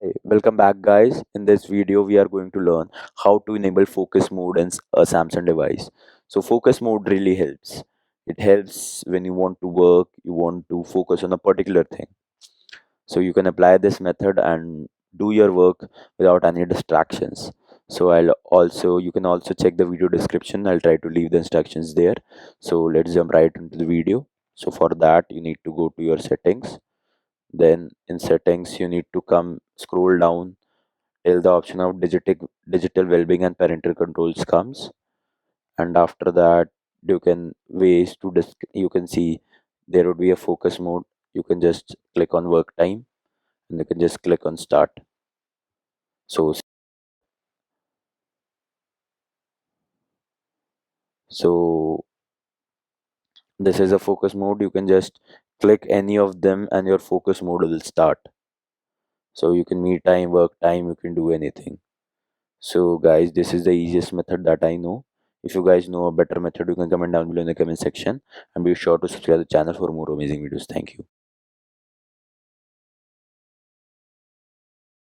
Hey, welcome back, guys. In this video, we are going to learn how to enable focus mode in a Samsung device. So, focus mode really helps. It helps when you want to work, you want to focus on a particular thing. So, you can apply this method and do your work without any distractions. So, you can also check the video description. I'll try to leave the instructions there. So, let's jump right into the video. So, for that, you need to go to your settings. Then, in settings, you need to come scroll down till the option of digital well-being and parental controls comes, and after that you can ways to you can see there would be a focus mode. You can just click on work time and you can just click on start. So so this is a focus mode. You can just click any of them and your focus mode will start. So you can me time, work time, you can do anything. So guys, this is the easiest method that I know. If you guys know a better method, you can comment down below in the comment section, and be sure to subscribe to the channel for more amazing videos. Thank you.